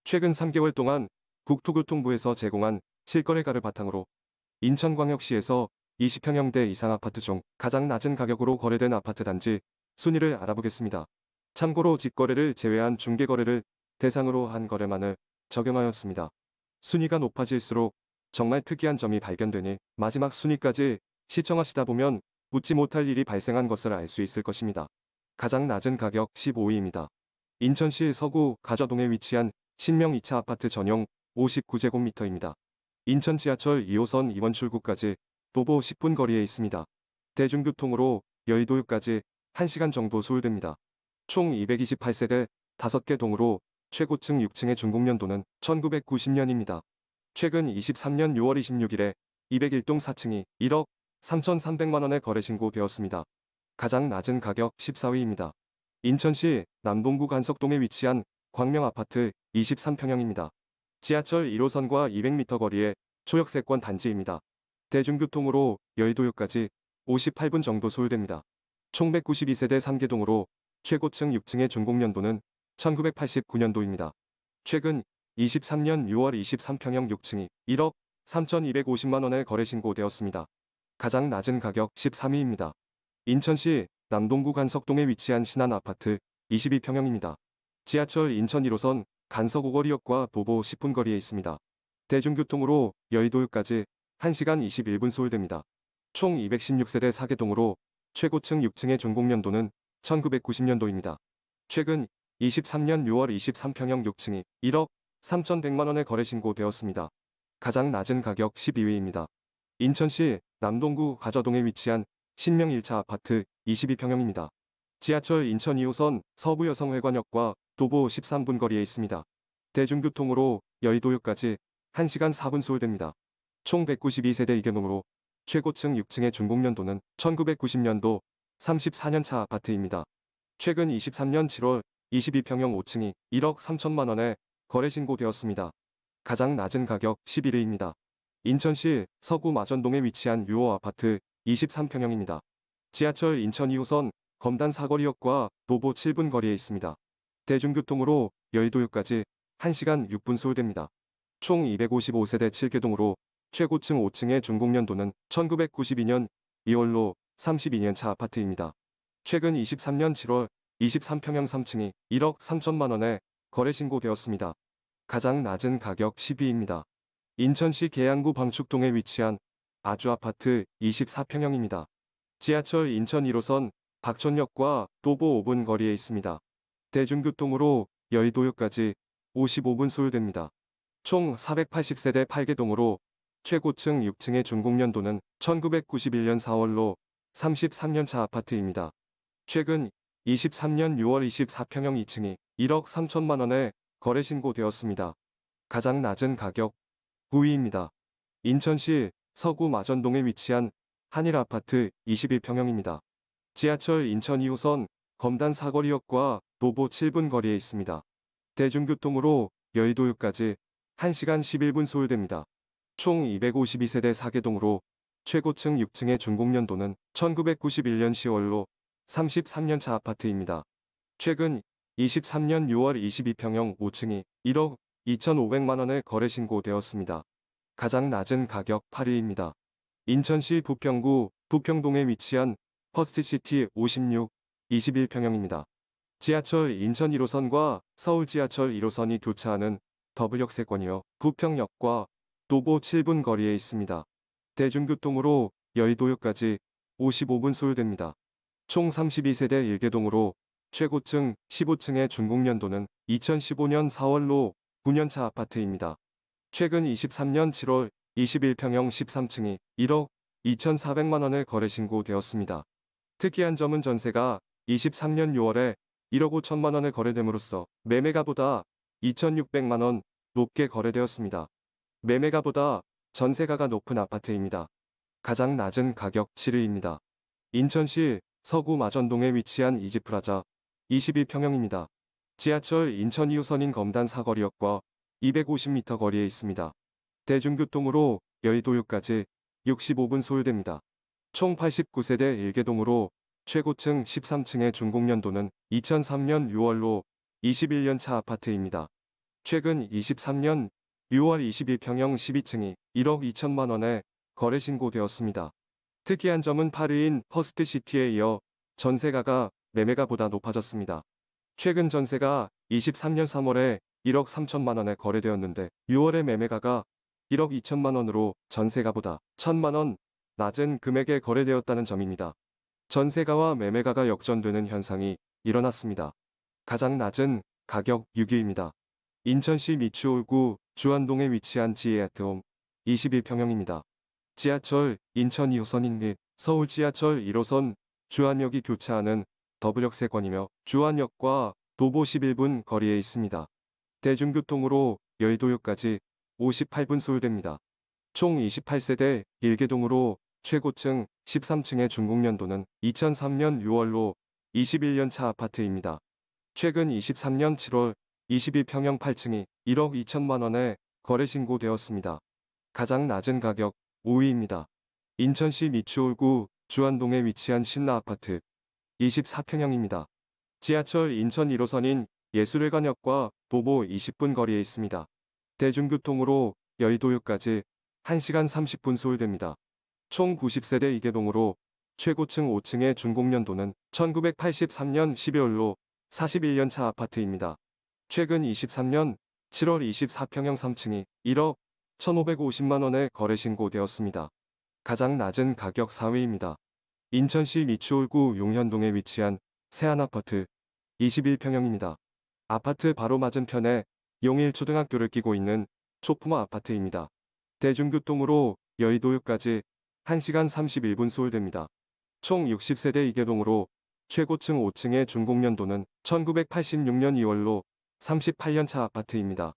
최근 3개월 동안 국토교통부에서 제공한 실거래가를 바탕으로 인천광역시에서 20평형대 이상 아파트 중 가장 낮은 가격으로 거래된 아파트 단지 순위를 알아보겠습니다. 참고로 직거래를 제외한 중개거래를 대상으로 한 거래만을 적용하였습니다. 순위가 높아질수록 정말 특이한 점이 발견되니 마지막 순위까지 시청하시다 보면 웃지 못할 일이 발생한 것을 알 수 있을 것입니다. 가장 낮은 가격 15위입니다. 인천시 서구 가좌동에 위치한 신명 2차 아파트 전용 59제곱미터입니다. 인천 지하철 2호선 이원 출구까지 도보 10분 거리에 있습니다. 대중교통으로 여의도역까지 1시간 정도 소요됩니다. 총 228세대 5개 동으로 최고층 6층의 준공연도는 1990년입니다. 최근 23년 6월 26일에 201동 4층이 1억 3,300만원에 거래 신고되었습니다. 가장 낮은 가격 14위입니다. 인천시 남동구 간석동에 위치한 광명아파트 23평형입니다. 지하철 1호선과 200m 거리의 초역세권 단지입니다. 대중교통으로 여의도역까지 58분 정도 소요됩니다. 총 192세대 3개 동으로 최고층 6층의 준공연도는 1989년도입니다. 최근 23년 6월 23평형 6층이 1억 3,250만원에 거래 신고되었습니다. 가장 낮은 가격 13위입니다. 인천시 남동구 간석동에 위치한 신한아파트 22평형입니다. 지하철 인천 1호선 간석 오거리역과 도보 10분 거리에 있습니다. 대중교통으로 여의도역까지 1시간 21분 소요됩니다. 총 216세대 4개 동으로 최고층 6층의 준공연도는 1990년도입니다. 최근 23년 6월 23평형 6층이 1억 3,100만원에 거래 신고되었습니다. 가장 낮은 가격 12위입니다. 인천시 남동구 가좌동에 위치한 신명 1차 아파트 22평형입니다. 지하철 인천 2호선 서부여성회관역과 도보 13분 거리에 있습니다. 대중교통으로 여의도역까지 1시간 4분 소요됩니다. 총 192세대 2개 동으로 최고층 6층의 준공연도는 1990년도 34년차 아파트입니다. 최근 23년 7월 22평형 5층이 1억 3천만원에 거래 신고되었습니다. 가장 낮은 가격 11위입니다. 인천시 서구 마전동에 위치한 6호 아파트 23평형입니다. 지하철 인천 2호선 검단 사거리역과 도보 7분 거리에 있습니다. 대중교통으로 여의도역까지 1시간 6분 소요됩니다. 총 255세대 7개 동으로 최고층 5층의 준공연도는 1992년 2월로 32년차 아파트입니다. 최근 23년 7월 23평형 3층이 1억 3천만원에 거래 신고되었습니다. 가장 낮은 가격 10위입니다. 인천시 계양구 방축동에 위치한 아주아파트 24평형입니다. 지하철 인천 1호선 박촌역과 도보 5분 거리에 있습니다. 대중교통으로 여의도역까지 55분 소요됩니다. 총 480세대 8개 동으로 최고층 6층의 준공연도는 1991년 4월로 33년차 아파트입니다. 최근 23년 6월 24평형 2층이 1억 3천만원에 거래 신고되었습니다. 가장 낮은 가격 9위입니다. 인천시 서구 마전동에 위치한 한일아파트 21평형입니다. 지하철 인천 2호선 검단 사거리역과 도보 7분 거리에 있습니다. 대중교통으로 여의도역까지 1시간 11분 소요됩니다. 총 252세대 4개 동으로 최고층 6층의 준공연도는 1991년 10월로 33년차 아파트입니다. 최근 23년 6월 22평형 5층이 1억 2,500만원에 거래 신고되었습니다. 가장 낮은 가격 8위입니다. 인천시 부평구 부평동에 위치한 퍼스트시티 56 21평형입니다. 지하철 인천 1호선과 서울 지하철 1호선이 교차하는 더블역세권이어 부평역과 도보 7분 거리에 있습니다. 대중교통으로 여의도역까지 55분 소요됩니다. 총 32세대 1개 동으로 최고층 15층의 준공연도는 2015년 4월로 9년차 아파트입니다. 최근 23년 7월 21평형 13층이 1억 2,400만원에 거래 신고되었습니다. 특이한 점은 전세가 23년 6월에 1억 5천만원에 거래됨으로써 매매가보다 2,600만원 높게 거래되었습니다. 매매가보다 전세가가 높은 아파트입니다. 가장 낮은 가격 7위입니다. 인천시 서구 마전동에 위치한 이지프라자 22평형입니다. 지하철 인천 2호선인 검단 사거리역과 250m 거리에 있습니다. 대중교통으로 여의도역까지 65분 소요됩니다. 총 89세대 1개 동으로 최고층 13층의 준공연도는 2003년 6월로 21년차 아파트입니다. 최근 23년 6월 22평형 12층이 1억 2천만 원에 거래 신고되었습니다. 특이한 점은 8위인 퍼스트시티에 이어 전세가가 매매가보다 높아졌습니다. 최근 전세가 23년 3월에 1억 3천만 원에 거래되었는데 6월에 매매가가 1억 2천만 원으로 전세가보다 1천만 원 낮은 금액에 거래되었다는 점입니다. 전세가와 매매가가 역전되는 현상이 일어났습니다. 가장 낮은 가격 6위입니다. 인천시 미추홀구 주안동에 위치한 지에아트홈 22평형입니다. 지하철 인천 2호선인 및 서울 지하철 1호선 주안역이 교차하는 더블역세권이며 주안역과 도보 11분 거리에 있습니다. 대중교통으로 여의도역까지 58분 소요됩니다. 총 28세대 1개동으로 최고층 13층의 준공연도는 2003년 6월로 21년 차 아파트입니다. 최근 23년 7월 22평형 8층이 1억 2천만 원에 거래 신고되었습니다. 가장 낮은 가격 5위입니다. 인천시 미추홀구 주안동에 위치한 신라 아파트 24평형입니다. 지하철 인천 1호선인 예술회관역과 도보 20분 거리에 있습니다. 대중교통으로 여의도역까지 1시간 30분 소요됩니다. 총 90세대 2개동으로 최고층 5층의 준공연도는 1983년 12월로 41년 차 아파트입니다. 최근 23년 7월 24평형 3층이 1억 1,550만 원에 거래 신고되었습니다. 가장 낮은 가격 4위입니다. 인천시 미추홀구 용현동에 위치한 세안아파트 21평형입니다. 아파트 바로 맞은편에 용일초등학교를 끼고 있는 초품화 아파트입니다. 대중교통으로 여의도역까지 1시간 31분 소요됩니다. 총 60세대 2개동으로 최고층 5층의 준공연도는 1986년 2월로 38년 차 아파트입니다.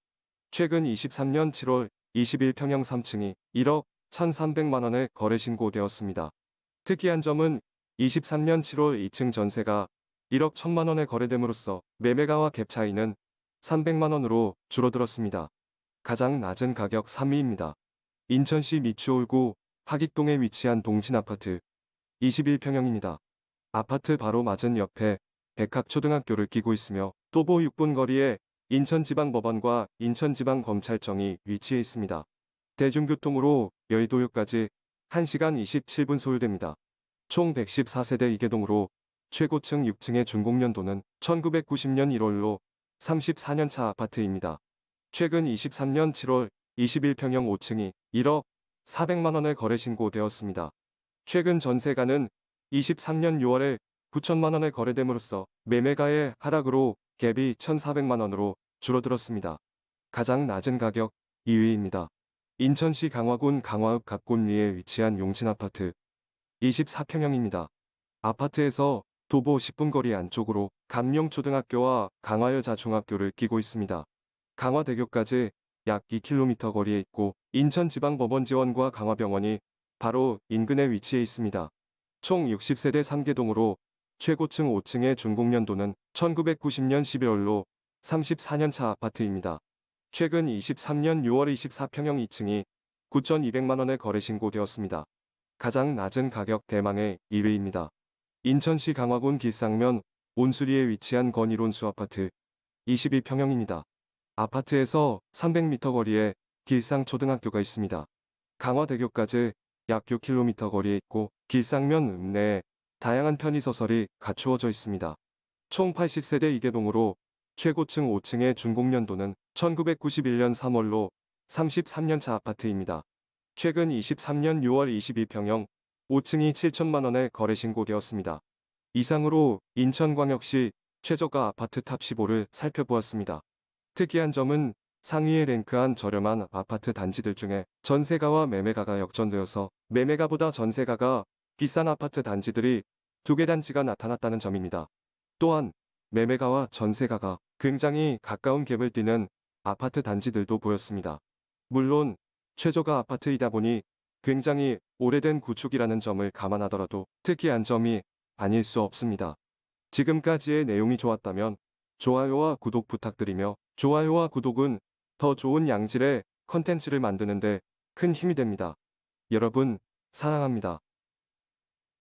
최근 23년 7월 21평형 3층이 1억 1,300만 원에 거래 신고되었습니다. 특이한 점은 23년 7월 2층 전세가 1억 1천만 원에 거래됨으로써 매매가와 갭 차이는 300만 원으로 줄어들었습니다. 가장 낮은 가격 3위입니다. 인천시 미추홀구 하익동에 위치한 동신아파트 21평형입니다. 아파트 바로 맞은 옆에 백학초등학교를 끼고 있으며 도보 6분 거리에 인천지방법원과 인천지방검찰청이 위치해 있습니다. 대중교통으로 여의도역까지 1시간 27분 소요됩니다. 총 114세대 2개동으로 최고층 6층의 준공연도는 1990년 1월로 34년 차 아파트입니다. 최근 23년 7월 21평형 5층이 1억 400만 원에 거래 신고되었습니다. 최근 전세가는 23년 6월에 9천만 원에 거래됨으로써 매매가의 하락으로 갭이 1,400만 원으로 줄어들었습니다. 가장 낮은 가격 2위입니다. 인천시 강화군 강화읍 갑곤리에 위치한 용신아파트 24평형입니다. 아파트에서 도보 10분 거리 안쪽으로 감룡초등학교와 강화여자중학교를 끼고 있습니다. 강화대교까지 약 2km 거리에 있고 인천지방법원 지원과 강화병원이 바로 인근에 위치해 있습니다. 총 60세대 3개동으로 최고층 5층의 준공연도는 1990년 12월로 34년 차 아파트입니다. 최근 23년 6월 24평형 2층이 9,200만 원에 거래 신고되었습니다. 가장 낮은 가격 대망의 2위입니다. 인천시 강화군 길상면 온수리에 위치한 건일온수 아파트 22평형입니다. 아파트에서 300m 거리에 길상초등학교가 있습니다. 강화대교까지 약 6km 거리에 있고 길상면 읍내에 다양한 편의시설이 갖추어져 있습니다. 총 80세대 2개동으로 최고층 5층의 준공연도는 1991년 3월로 33년 차 아파트입니다. 최근 23년 6월 22평형 5층이 7천만 원에 거래 신고되었습니다. 이상으로 인천광역시 최저가 아파트 탑 15를 살펴보았습니다. 특이한 점은 상위에 랭크한 저렴한 아파트 단지들 중에 전세가와 매매가가 역전되어서 매매가보다 전세가가 비싼 아파트 단지들이 2개 단지가 나타났다는 점입니다. 또한 매매가와 전세가가 굉장히 가까운 갭을 띠는 아파트 단지들도 보였습니다. 물론 최저가 아파트이다 보니 굉장히 오래된 구축이라는 점을 감안하더라도 특이한 점이 아닐 수 없습니다. 지금까지의 내용이 좋았다면 좋아요와 구독 부탁드리며 좋아요와 구독은 더 좋은 양질의 컨텐츠를 만드는데 큰 힘이 됩니다. 여러분 사랑합니다.